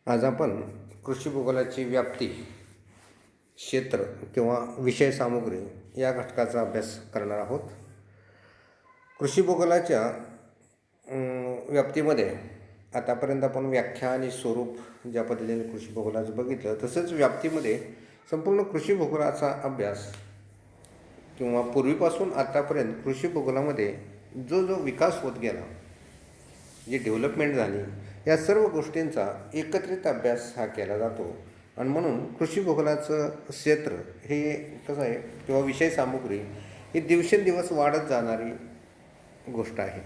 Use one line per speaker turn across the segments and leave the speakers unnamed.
आज आपण कृषी भूगोलाची व्याप्ती, क्षेत्र किंवा विषय सामुग्री या घटकाचा अभ्यास करणार आहोत. कृषी भूगोलाच्या व्याप्तीमध्ये आतापर्यंत आपण व्याख्या आणि स्वरूप ज्या पद्धतीने कृषी भूगोलाचं बघितलं, तसंच व्याप्तीमध्ये संपूर्ण कृषी भूगोलाचा अभ्यास किंवा पूर्वीपासून आतापर्यंत कृषी भूगोलामध्ये जो जो विकास होत गेला, जी डेव्हलपमेंट झाली, या सर्व गोष्टींचा एकत्रित अभ्यास हा केला जातो. आणि म्हणून कृषी भूगोलाचं क्षेत्र हे कसं आहे किंवा विषय सामुग्री ही दिवसेंदिवस वाढत जाणारी गोष्ट आहे.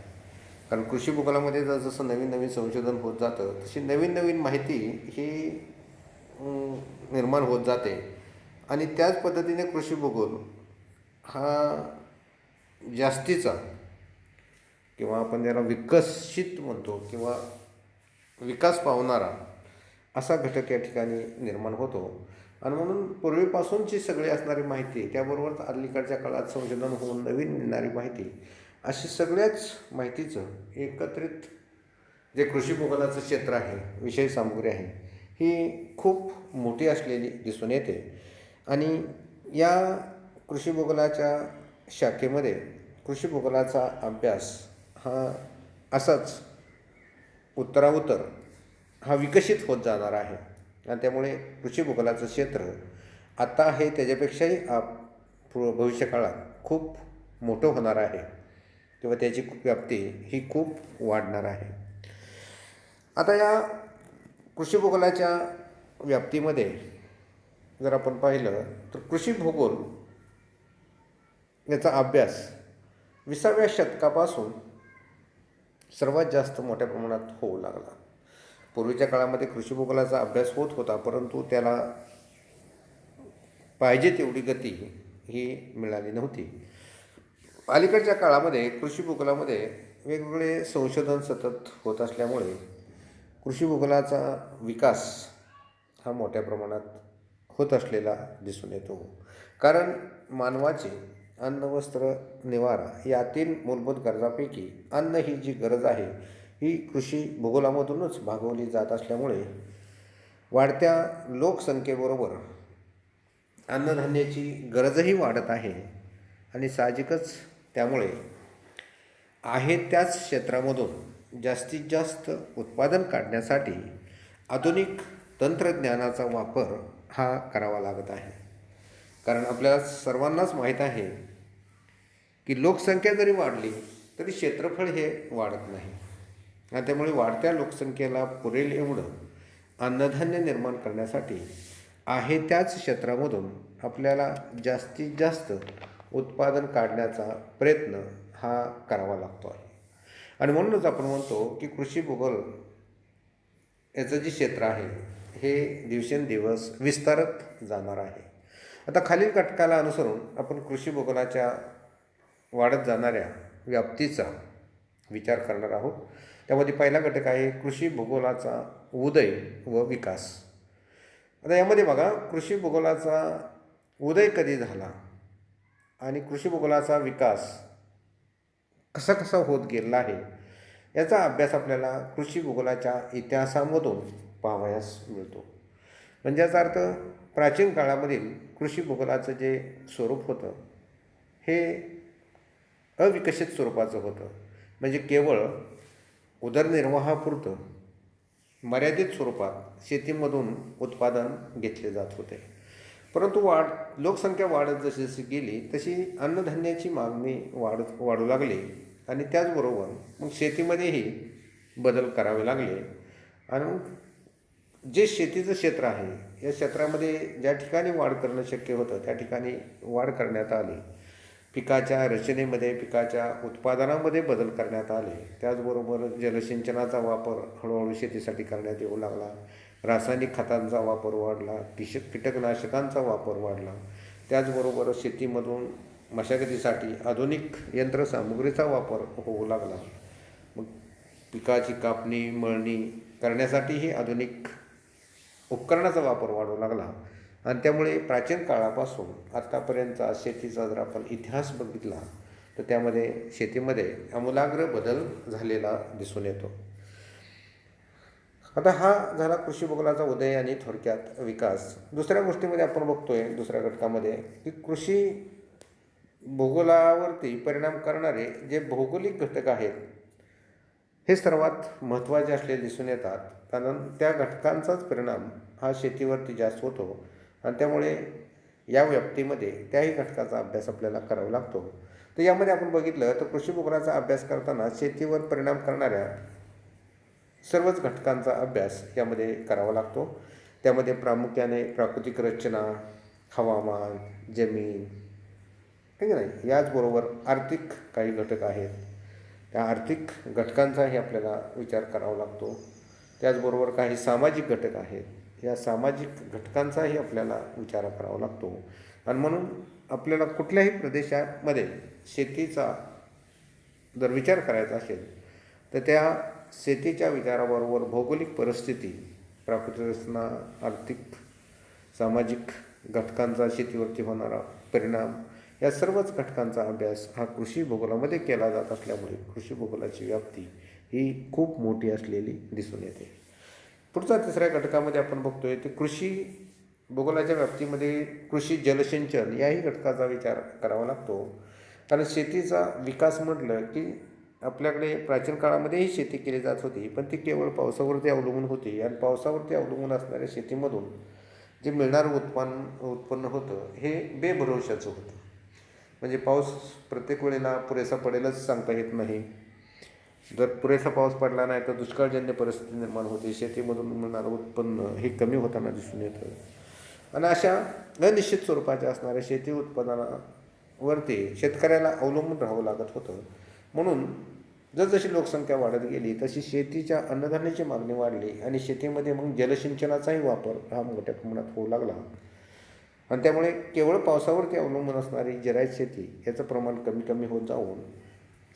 कारण कृषी भूगोलामध्ये जसं नवीन नवीन संशोधन होत जातं, तशी नवीन नवीन माहिती ही निर्माण होत जाते. आणि त्याच पद्धतीने कृषी भूगोल हा जास्तीचा किंवा आपण त्याला विकसित म्हणतो किंवा विकास पावणारा असा घटक या ठिकाणी निर्माण होतो. आणि म्हणून पूर्वीपासूनची सगळी असणारी माहिती, त्याबरोबर अलीकडच्या काळात संशोधन होऊन नवीन मिळणारी माहिती, अशी सगळ्याच माहितीचं एकत्रित जे कृषी भूगोलाचं क्षेत्र आहे, विषय सामुग्री आहे, ही खूप मोठी असलेली दिसून येते. आणि या कृषी भूगोलाच्या शाखेमध्ये कृषी भूगोलाचा अभ्यास हा असाच उत्तराउत्तर हा विकसित होत जाणार आहे. आणि त्यामुळे कृषी भूगोलाचं क्षेत्र आता आहे त्याच्यापेक्षाही भविष्यकाळात खूप मोठं होणार आहे किंवा त्याची व्याप्ती ही खूप वाढणार आहे. आता या कृषी भूगोलाच्या व्याप्तीमध्ये जर आपण पाहिलं तर कृषी भूगोल याचा अभ्यास 20व्या शतकापासून सर्वात जास्त मोठ्या प्रमाणात होऊ लागला. पूर्वीच्या काळामध्ये कृषी भूगोलाचा अभ्यास होत होता, परंतु त्याला पाहिजे तेवढी गती ही मिळाली नव्हती. अलीकडच्या काळामध्ये कृषी भूगोलामध्ये वेगवेगळे संशोधन सतत होत असल्यामुळे कृषी भूगोलाचा विकास हा मोठ्या प्रमाणात होत असलेला दिसून येतो. कारण मानवाचे अन्न, वस्त्र, निवारा या 3 मूलभूत गरजांपैकी अन्न ही जी गरज आहे ही कृषी भूगोलामधूनच भागवली जात असल्यामुळे वाढत्या लोकसंख्येबरोबर अन्नधान्याची गरजही वाढत आहे. आणि साहजिकच त्यामुळे आहे त्याच क्षेत्रामधून जास्तीत जास्त उत्पादन काढण्यासाठी आधुनिक तंत्रज्ञानाचा वापर हा करावा लागत आहे. कारण आपल्या सर्वांनाच माहीत आहे की लोकसंख्या जरी वाढली तरी क्षेत्रफळ हे वाढत नाही. आणि त्यामुळे वाढत्या लोकसंख्येला पुरेल एवढं अन्नधान्य निर्माण करण्यासाठी आहे त्याच क्षेत्रामधून आपल्याला जास्तीत जास्त उत्पादन काढण्याचा प्रयत्न हा करावा लागतो आहे. आणि म्हणूनच आपण म्हणतो की कृषी भूगोल याचं जे क्षेत्र आहे हे दिवसेंदिवस विस्तारत जाणार आहे. आता खालील घटकाला अनुसरून आपण कृषी भूगोलाच्या वाढत जाणाऱ्या व्याप्तीचा विचार करणार आहोत. त्यामध्ये पहिला घटक आहे कृषी भूगोलाचा उदय व विकास. आता यामध्ये बघा, कृषी भूगोलाचा उदय कधी झाला आणि कृषी भूगोलाचा विकास कसा कसा होत गेला आहे याचा अभ्यास आपल्याला कृषी भूगोलाच्या इतिहासामधून पाहावयास मिळतो. म्हणजे याचा अर्थ प्राचीन काळामधील कृषी भूगोलाचं जे स्वरूप होतं हे अविकसित स्वरूपाचं होतं. म्हणजे केवळ उदरनिर्वाहापुरतं मर्यादित स्वरूपात शेतीमधून उत्पादन घेतले जात होते. परंतु लोकसंख्या वाढत जशी जशी गेली तशी अन्नधान्याची मागणी वाढू लागली. आणि त्याचबरोबर मग शेतीमध्येही बदल करावे लागले. आणि मग जे शेतीचं क्षेत्र आहे या क्षेत्रामध्ये ज्या ठिकाणी वाढ करणं शक्य होतं त्या ठिकाणी वाढ करण्यात आली. पिकाच्या रचनेमध्ये, पिकाच्या उत्पादनामध्ये बदल करण्यात आले. त्याचबरोबर जलसिंचनाचा वापर हळूहळू शेतीसाठी करण्यात येऊ लागला. रासायनिक खतांचा वापर वाढला. कीटकनाशकांचा वापर वाढला. त्याचबरोबर शेतीमधून मशागतीसाठी आधुनिक यंत्रसामुग्रीचा वापर होऊ लागला. मग पिकाची कापणी, मळणी करण्यासाठीही आधुनिक उपकरणाचा वापर वाढू लागला. आणि त्यामुळे प्राचीन काळापासून आत्तापर्यंतचा शेतीचा जर आपण इतिहास बघितला तर त्यामध्ये शेतीमध्ये आमूलाग्र बदल झालेला दिसून येतो. आता हा झाला कृषी भूगोलाचा उदय आणि थोडक्यात विकास. दुसऱ्या गोष्टीमध्ये आपण बघतोय, दुसऱ्या घटकामध्ये, की कृषी भूगोलावरती परिणाम करणारे जे भौगोलिक घटक आहेत हे सर्वात महत्त्वाचे असलेले दिसून येतात. कारण त्या घटकांचाच परिणाम हा शेतीवरती जास्त होतो आणि त्यामुळे या व्याप्तीमध्ये त्याही घटकाचा अभ्यास आपल्याला करावा लागतो. तर यामध्ये आपण बघितलं तर कृषी भूगोलाचा अभ्यास करताना शेतीवर परिणाम करणाऱ्या सर्वच घटकांचा अभ्यास यामध्ये करावा लागतो. त्यामध्ये प्रामुख्याने प्राकृतिक रचना, हवामान, जमीन, ठीक आहे नाही, याचबरोबर आर्थिक काही घटक आहेत. त्या आर्थिक घटकांचाही आपल्याला विचार करावा लागतो. त्याचबरोबर काही सामाजिक घटक आहेत. या सामाजिक घटकांचाही आपल्याला विचार करावा लागतो. आणि म्हणून आपल्याला कुठल्याही प्रदेशामध्ये शेतीचा जर विचार करायचा असेल तर त्या शेतीच्या विचाराबरोबर भौगोलिक परिस्थिती, प्राकृतिक रचना, आर्थिक, सामाजिक घटकांचा शेतीवरती होणारा परिणाम, या सर्वच घटकांचा अभ्यास हा कृषी भूगोलामध्ये केला जात असल्यामुळे कृषी भूगोलाची व्याप्ती ही खूप मोठी असलेली दिसून येते. पुढचा तिसऱ्या घटकामध्ये आपण बघतोय ते कृषी भूगोलाच्या व्याप्तीमध्ये कृषी जलसिंचन याही घटकाचा विचार करावा लागतो. कारण शेतीचा विकास म्हटलं की आपल्याकडे प्राचीन काळामध्येही शेती केली जात होती, पण ती केवळ पावसावरती अवलंबून होती. आणि पावसावरती अवलंबून असणाऱ्या शेतीमधून जे मिळणारं उत्पन्न होतं हे बेभरवशाचं होतं. म्हणजे पाऊस प्रत्येक वेळेला पुरेसा पडेलच सांगता येत नाही. जर पुरेसा पाऊस पडला नाही तर दुष्काळजन्य परिस्थिती निर्माण होते. शेतीमधून मिळणारं उत्पन्न हे कमी होताना दिसून येतं. आणि अशा अनिश्चित स्वरूपाच्या असणाऱ्या शेती उत्पादनावरती शेतकऱ्याला अवलंबून राहावं लागत होतं. म्हणून जसजशी लोकसंख्या वाढत गेली तशी शेतीच्या अन्नधान्याची मागणी वाढली आणि शेतीमध्ये मग जलसिंचनाचाही वापर हा मोठ्या प्रमाणात होऊ लागला. आणि त्यामुळे केवळ पावसावरती अवलंबून असणारी जिरायत शेती याचं प्रमाण कमी कमी होत जाऊन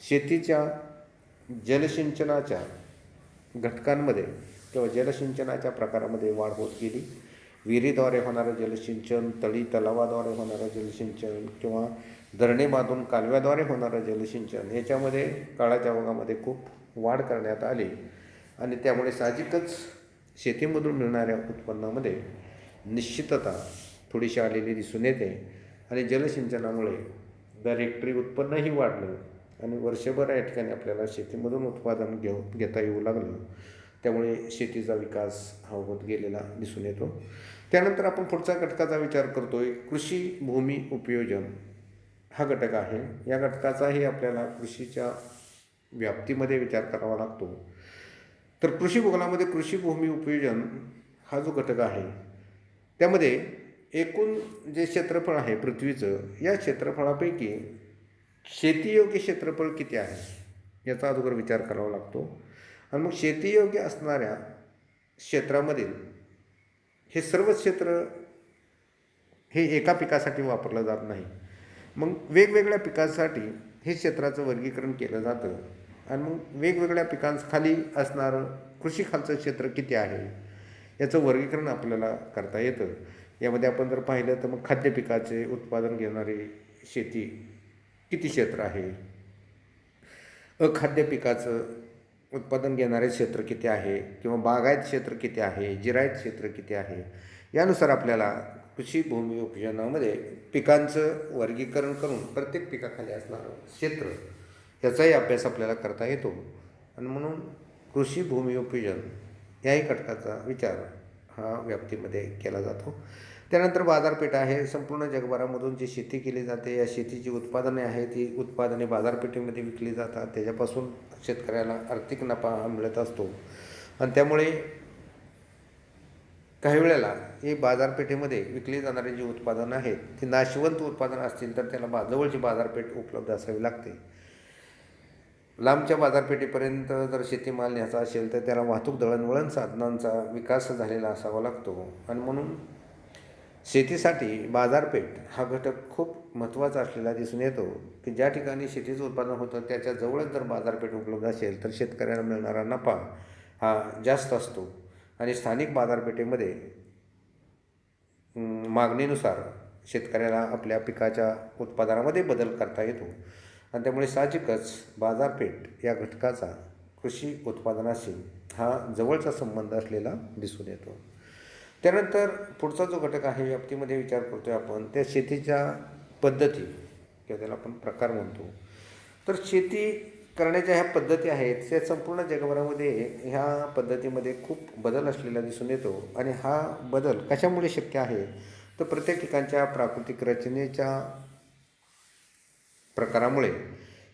शेतीच्या जलसिंचनाच्या घटकांमध्ये किंवा जलसिंचनाच्या प्रकारामध्ये वाढ होत गेली. विहिरीद्वारे होणारं जलसिंचन, तळी तलावाद्वारे होणारं जलसिंचन किंवा धरणे बांधून कालव्याद्वारे होणारं जलसिंचन याच्यामध्ये काळाच्या ओघामध्ये खूप वाढ करण्यात आली. आणि त्यामुळे साहजिकच शेतीमधून मिळणाऱ्या उत्पन्नामध्ये निश्चितता थोडीशी आलेली दिसून येते. आणि जलसिंचनामुळे दर हेक्टरी उत्पन्नही वाढलं आणि वर्षभर या ठिकाणी आपल्याला शेतीमधून उत्पादन घेता येऊ लागलं. त्यामुळे शेतीचा विकास हा होत गेलेला दिसून येतो. त्यानंतर आपण पुढच्या घटकाचा विचार करतोय, कृषी भूमी उपयोजन हा घटक आहे. या घटकाचाही आपल्याला कृषीच्या व्याप्तीमध्ये विचार करावा लागतो. तर कृषी भूगोलामध्ये कृषी भूमी उपयोजन हा जो घटक आहे त्यामध्ये एकूण जे क्षेत्रफळ आहे पृथ्वीचं, या क्षेत्रफळापैकी शेतीयोग्य क्षेत्रफळ किती आहे याचा अगोदर विचार करावा लागतो. आणि मग शेतीयोग्य असणाऱ्या क्षेत्रामधील हे सर्व क्षेत्र हे एका पिकासाठी वापरलं जात नाही. मग वेगवेगळ्या पिकांसाठी हे क्षेत्राचं वर्गीकरण केलं जातं. आणि मग वेगवेगळ्या पिकांखाली असणारं कृषीखालचं क्षेत्र किती आहे याचं वर्गीकरण आपल्याला करता येतं. यामध्ये आपण जर पाहिलं तर मग खाद्य पिकाचे उत्पादन घेणारी शेती किती क्षेत्र आहे, अखाद्य पिकाचं उत्पादन घेणारे क्षेत्र किती आहे, किंवा बागायत क्षेत्र किती आहे, जिरायत क्षेत्र किती आहे, यानुसार आपल्याला कृषी भूमी उपयोजनामध्ये पिकांचं वर्गीकरण करून प्रत्येक पिकाखाली असणारं क्षेत्र याचाही अभ्यास आपल्याला करता येतो. आणि म्हणून कृषी भूमी उपयोजन याही घटकाचा विचार हा व्याप्तीमध्ये केला जातो. त्यानंतर बाजारपेठ आहे. संपूर्ण जगभरामधून जी शेती केली जाते या शेतीची उत्पादने आहेत ती उत्पादने बाजारपेठेमध्ये विकली जातात. त्याच्यापासून शेतकऱ्याला आर्थिक नफा मिळत असतो. आणि त्यामुळे काही वेळेला ही बाजारपेठेमध्ये विकली जाणारी जी उत्पादनं आहेत ती नाशवंत उत्पादनं असतील तर त्याला जवळची बाजारपेठ उपलब्ध असावी लागते. लांबच्या बाजारपेठेपर्यंत जर शेतीमाल न्यायचा असेल तर त्याला वाहतूक दळणवळण साधनांचा विकास झालेला असावा लागतो. आणि म्हणून शेतीसाठी बाजारपेठ हा घटक खूप महत्त्वाचा असलेला दिसून येतो की ज्या ठिकाणी शेतीचं उत्पादन होतं त्याच्या जवळच जर बाजारपेठ उपलब्ध असेल तर शेतकऱ्याला मिळणारा नफा हा जास्त असतो. आणि स्थानिक बाजारपेठेमध्ये मागणीनुसार शेतकऱ्याला आपल्या पिकाच्या उत्पादनामध्ये बदल करता येतो. आणि त्यामुळे साहजिकच बाजारपेठ या घटकाचा कृषी उत्पादनाशी हा जवळचा संबंध असलेला दिसून येतो. त्यानंतर पुढचा जो घटक आहे व्याप्तीमध्ये विचार करतोय आपण त्या शेतीच्या पद्धती किंवा त्याला आपण प्रकार म्हणतो. तर शेती करण्याच्या ह्या पद्धती आहेत त्या संपूर्ण जगभरामध्ये ह्या पद्धतीमध्ये खूप बदल असलेला दिसून येतो. आणि हा बदल कशामुळे शक्य आहे तर प्रत्येक ठिकाणच्या प्राकृतिक रचनेच्या प्रकारामुळे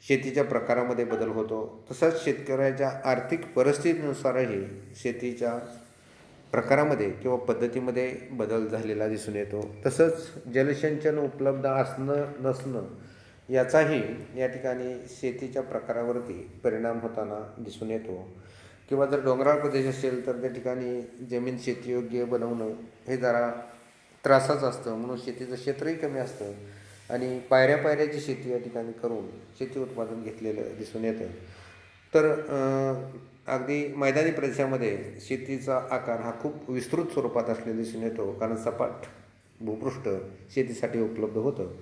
शेतीच्या प्रकारामध्ये बदल होतो. तसंच शेतकऱ्याच्या आर्थिक परिस्थितीनुसारही शेतीच्या प्रकारामध्ये किंवा पद्धतीमध्ये बदल झालेला दिसून येतो. तसंच जलसिंचन उपलब्ध असणं नसणं याचाही या ठिकाणी शेतीच्या प्रकारावरती परिणाम होताना दिसून येतो. किंवा जर डोंगराळ प्रदेश असेल तर त्या ठिकाणी जमीन शेतीयोग्य बनवणं हे जरा त्रासाचं असतं, म्हणून शेतीचं क्षेत्रही कमी असतं आणि पायऱ्याची शेती या ठिकाणी करून शेती उत्पादन घेतलेलं दिसून येतं. तर अगदी मैदानी प्रदेशामध्ये शेतीचा आकार हा खूप विस्तृत स्वरूपात असलेला दिसून येतो, कारण सपाट भूपृष्ठ शेतीसाठी उपलब्ध होतं.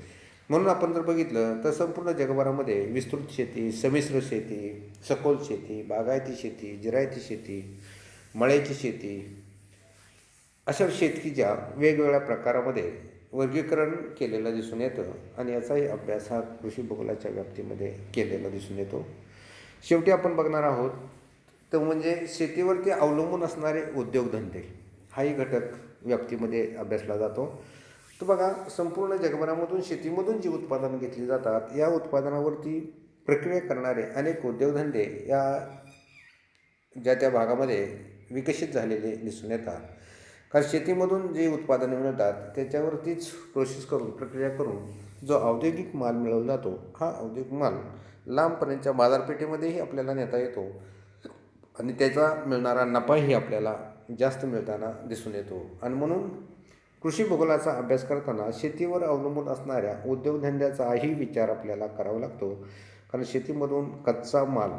म्हणून आपण जर बघितलं तर संपूर्ण जगभरामध्ये विस्तृत शेती, संमिश्र शेती, सखोल शेती, बागायती शेती, जिरायती शेती, मळ्याची शेती अशा शेतीच्या वेगवेगळ्या प्रकारामध्ये वर्गीकरण केलेलं दिसून येतं. आणि याचाही अभ्यास हा कृषी भूगोलाच्या व्याप्तीमध्ये केलेला दिसून येतो. शेवटी आपण बघणार आहोत तो म्हणजे शेतीवरती अवलंबून असणारे उद्योगधंदे हाही घटक व्याप्तीमध्ये अभ्यासला जातो. तर बघा, संपूर्ण जगभरामधून शेतीमधून जी उत्पादनं घेतली जातात या उत्पादनावरती प्रक्रिया करणारे अनेक उद्योगधंदे या ज्या त्या भागामध्ये विकसित झालेले दिसून येतात. कारण शेतीमधून जे उत्पादनं मिळतात त्याच्यावरतीच प्रोसेस करून प्रक्रिया करून जो औद्योगिक माल मिळवला जातो हा औद्योगिक माल लांबपर्यंतच्या बाजारपेठेमध्येही आपल्याला नेता येतो आणि त्याचा मिळणारा नफाही आपल्याला जास्त मिळताना दिसून येतो. आणि म्हणून कृषी भूगोलाचा अभ्यास करताना शेतीवर अवलंबून असणाऱ्या उद्योगधंद्याचाही विचार आपल्याला करावा लागतो. कारण शेतीमधून कच्चा माल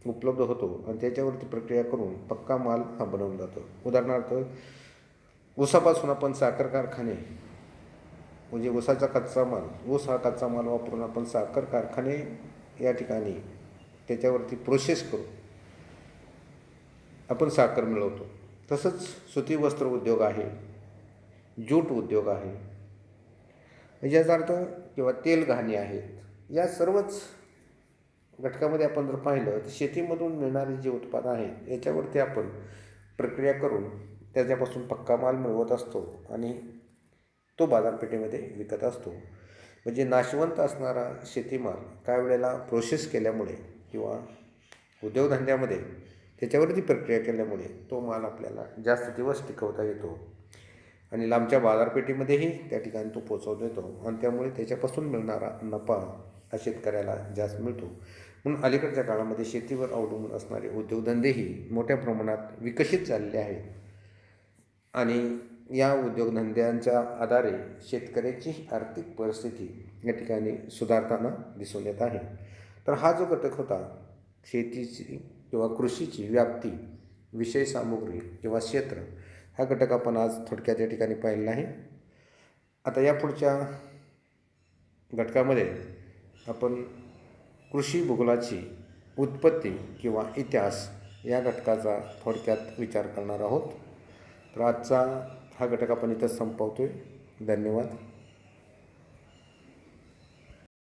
उपलब्ध होतो आणि त्याच्यावरती प्रक्रिया करून पक्का माल हा बनवला जातो. उदाहरणार्थ ऊसापासून आपण साखर कारखाने म्हणजे ऊसाचा कच्चा माल, ऊस हा कच्चा माल वापरून आपण साखर कारखाने या ठिकाणी त्याच्यावरती प्रोसेस करून आपण साखर मिळवतो. तसंच सुती वस्त्र उद्योग आहे, ज्यूट उद्योग आहे, याचा अर्थ किंवा तेल घाणी आहेत. या सर्वच घटकामध्ये आपण जर पाहिलं तर शेतीमधून मिळणारे जे उत्पादन आहे याच्यावरती आपण प्रक्रिया करून त्याच्यापासून पक्का माल मिळवत असतो आणि तो बाजारपेठेमध्ये विकत असतो. म्हणजे नाशवंत असणारा शेतीमाल काही वेळेला प्रोसेस केल्यामुळे किंवा उद्योगधंद्यामध्ये त्याच्यावरती प्रक्रिया केल्यामुळे तो माल आपल्याला जास्त दिवस टिकवता येतो आणि लांबच्या बाजारपेठेमध्येही त्या ठिकाणी तो पोचवता येतो आणि त्यामुळे त्याच्यापासून मिळणारा नफा हा शेतकऱ्याला जास्त मिळतो. म्हणून अलीकडच्या काळामध्ये शेतीवर अवलंबून असणारे उद्योगधंदेही मोठ्या प्रमाणात विकसित झालेले आहेत आणि या उद्योगधंद्यांच्या आधारे शेतकऱ्याची आर्थिक परिस्थिती या ठिकाणी सुधारताना दिसून येत आहे. तर हा जो घटक होता शेतीची किंवा कृषीची व्याप्ती, विषय सामुग्री किंवा क्षेत्र, हा घटक आपण आज थोडक्यात या ठिकाणी पाहिलेला आहे. आता या पुढच्या घटकामध्ये आपण कृषी भूगोलाची उत्पत्ती किंवा इतिहास या घटकाचा थोडक्यात विचार करणार आहोत. तर आजचा हा घटक आपण इथंच संपवतोय. धन्यवाद.